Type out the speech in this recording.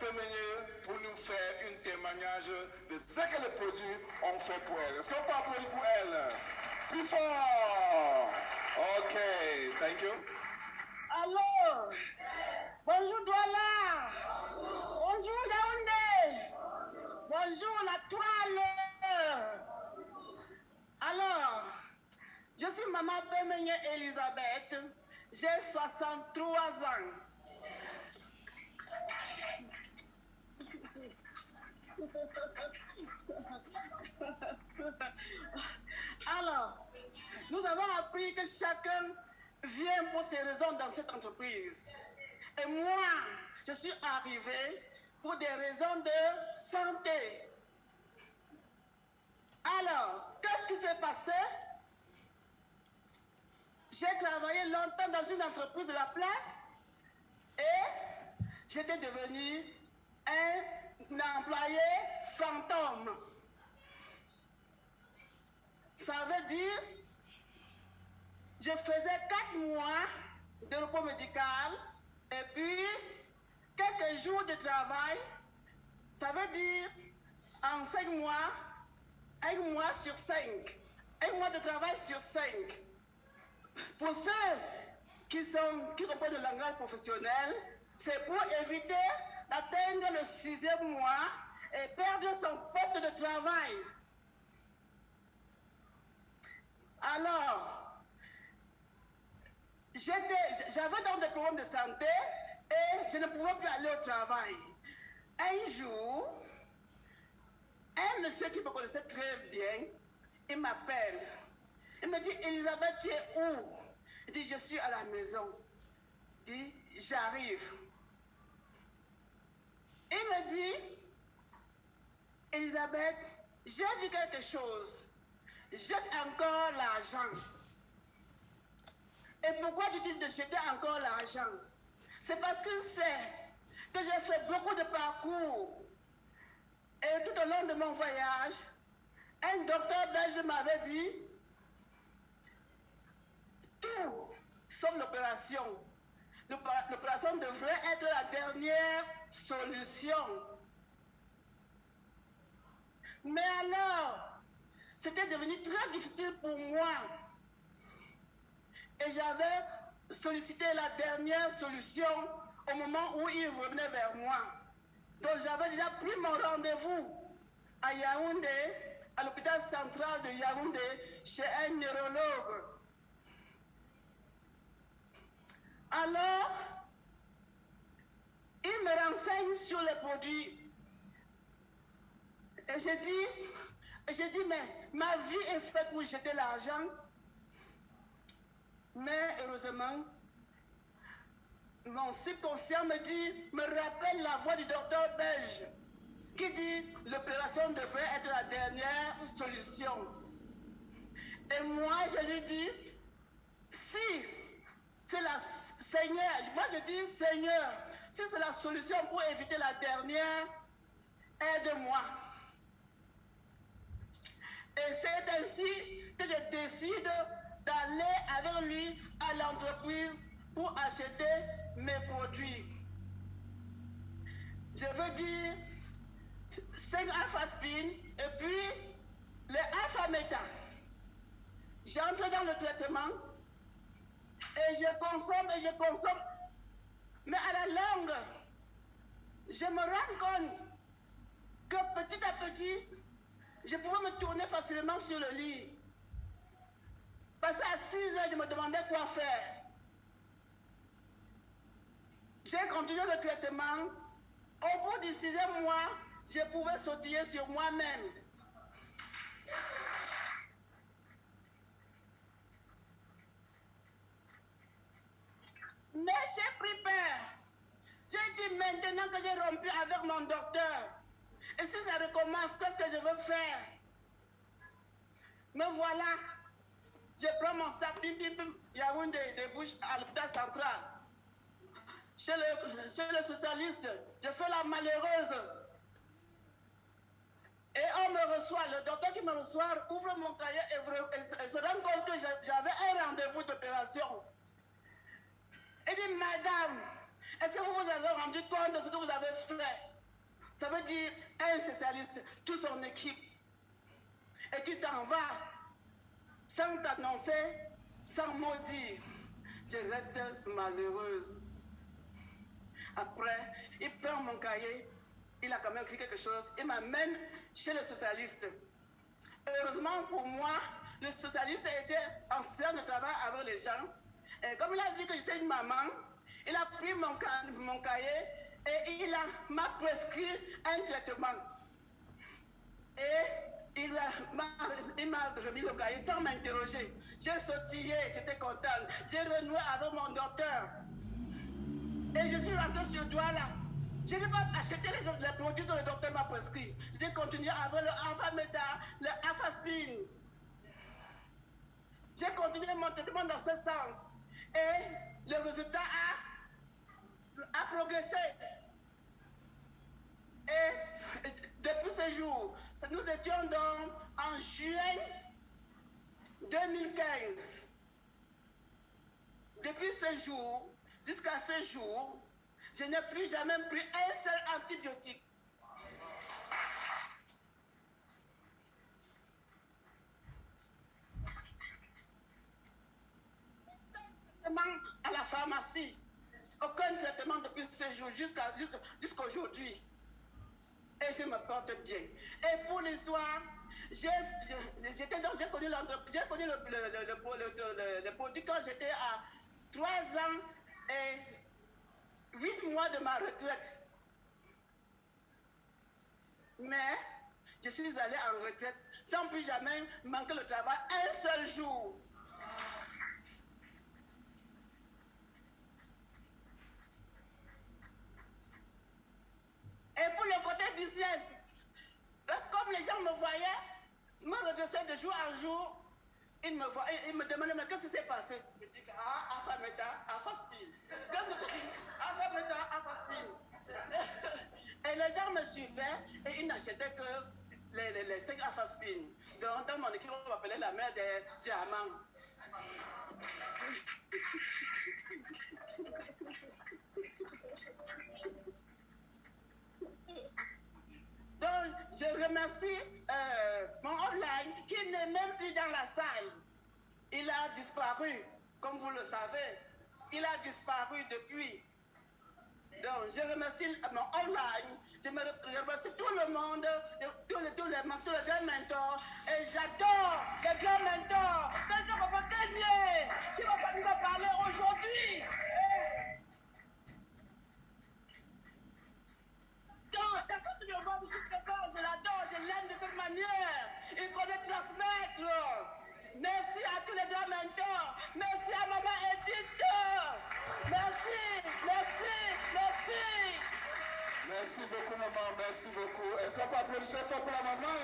Pemenye pour nous faire un témoignage de ce que les produits ont fait pour elle. Est-ce qu'on peut applaudir pour elle? Plus fort! Ok, thank you. Allô? Bonjour Douala! Bonjour Yaoundé! Bonjour la toile! Alors, je suis maman Pemenye Elisabeth, j'ai 63 ans. Alors, nous avons appris que chacun vient pour ses raisons dans cette entreprise. Et moi, je suis arrivée pour des raisons de santé. Alors, qu'est-ce qui s'est passé? J'ai travaillé longtemps dans une entreprise de la place et j'étais devenue un employé fantôme. Ça veut dire, je faisais 4 mois de repos médical et puis quelques jours de travail. Ça veut dire, en 5 mois, 1 mois sur 5. 1 mois de travail sur 5. Pour ceux qui n'ont pas de langage professionnel, c'est pour éviter d'atteindre le 6e mois et perdre son poste de travail. Alors, j'avais donc des problèmes de santé et je ne pouvais plus aller au travail. Un jour, un monsieur qui me connaissait très bien, il m'appelle. Il me dit, Elisabeth, tu es où? Il dit, je suis à la maison. Il dit, j'arrive. Il me dit, Elisabeth, j'ai vu quelque chose. Jette encore l'argent. Et pourquoi tu dis de jeter encore l'argent? C'est parce que c'est que j'ai fait beaucoup de parcours. Et tout au long de mon voyage, un docteur belge m'avait dit, tout sauf l'opération. L'opération devrait être la dernière solution. Mais alors, c'était devenu très difficile pour moi. Et j'avais sollicité la dernière solution au moment où il revenait vers moi. Donc j'avais déjà pris mon rendez-vous à Yaoundé, à l'hôpital central de Yaoundé, chez un neurologue. Alors, il me renseigne sur les produits. Et j'ai dit, mais ma vie est faite pour jeter l'argent. Mais heureusement, mon subconscient me rappelle la voix du docteur belge qui dit l'opération devrait être la dernière solution. Et moi, je lui dis, si c'est la Seigneur, moi je dis Seigneur, si c'est la solution pour éviter la dernière, aide-moi. Et c'est ainsi que je décide d'aller avec lui à l'entreprise pour acheter mes produits. Je veux dire 5 alpha-spin et puis les alpha-méta. J'entre dans le traitement et je consomme. Mais à la longue, je me rends compte que petit à petit, je pouvais me tourner facilement sur le lit. Parce qu'à 6 heures, je me demandais quoi faire. J'ai continué le traitement. Au bout du 6e mois, je pouvais sautiller sur moi-même. Mais j'ai pris peur. J'ai dit maintenant que j'ai rompu avec mon docteur. Et si ça recommence, qu'est-ce que je veux faire? Me voilà. Je prends mon sac, bim, bim, bim. Yaoundé, des bouches à l'hôpital central. Chez le spécialiste, je fais la malheureuse. Et on me reçoit, le docteur qui me reçoit ouvre mon cahier et se rend compte que j'avais un rendez-vous d'opération. Il dit, madame, est-ce que vous vous avez rendu compte de ce que vous avez fait? Ça veut dire un spécialiste, toute son équipe. Et tu t'en vas sans t'annoncer, sans mot dire. Je reste malheureuse. Après, il prend mon cahier, il a quand même écrit quelque chose, il m'amène chez le spécialiste. Heureusement pour moi, le spécialiste était en séance de travail avec les gens. Et comme il a vu que j'étais une maman, il a pris mon cahier et m'a prescrit un traitement. Et il m'a remis le cahier sans m'interroger. J'ai sautillé, j'étais contente. J'ai renoué avec mon docteur. Et je suis rentrée sur Douala. Je n'ai pas acheté les produits que le docteur m'a prescrit. J'ai continué avec le Alpha-Meta, le Alpha-Spin. J'ai continué mon traitement dans ce sens. Et le résultat a progressé. Et depuis ce jour, nous étions donc en juin 2015. Depuis ce jour, jusqu'à ce jour, je n'ai plus jamais pris un seul antibiotique. À la pharmacie, aucun traitement depuis ce jour jusqu'à aujourd'hui. Et je me porte bien. Et pour l'histoire, j'ai connu le produit quand j'étais à 3 ans et 8 mois de ma retraite. Mais je suis allée en retraite sans plus jamais manquer le travail un seul jour. Et pour le côté business, comme les gens me voyaient, me redressaient de jour en jour, ils me demandaient, mais qu'est-ce qui s'est passé? Je dis, Alpha-Meta, Alpha-Spin. Qu'est-ce que tu dis? Alpha-Meta, Alpha-Spin. Et les gens me suivaient et ils n'achetaient que les 5 Alpha-Spin. Donc, dans mon équipe, on m'appelait la mère des diamants. Donc, je remercie mon online qui n'est même plus dans la salle. Il a disparu, comme vous le savez. Il a disparu depuis. Donc, je remercie mon online. Je remercie tout le monde, tous les grands mentors. Et j'adore les grands mentors. Quelqu'un va pas gagner, qui va nous parler aujourd'hui. Chacun de nos membres, je l'adore, je l'aime de cette manière. Il connaît transmettre. Merci à tous les deux mentors. Merci à maman Edith. Merci, merci, merci. Merci beaucoup, maman. Merci beaucoup. Est-ce qu'on peut applaudir très fort pour la maman?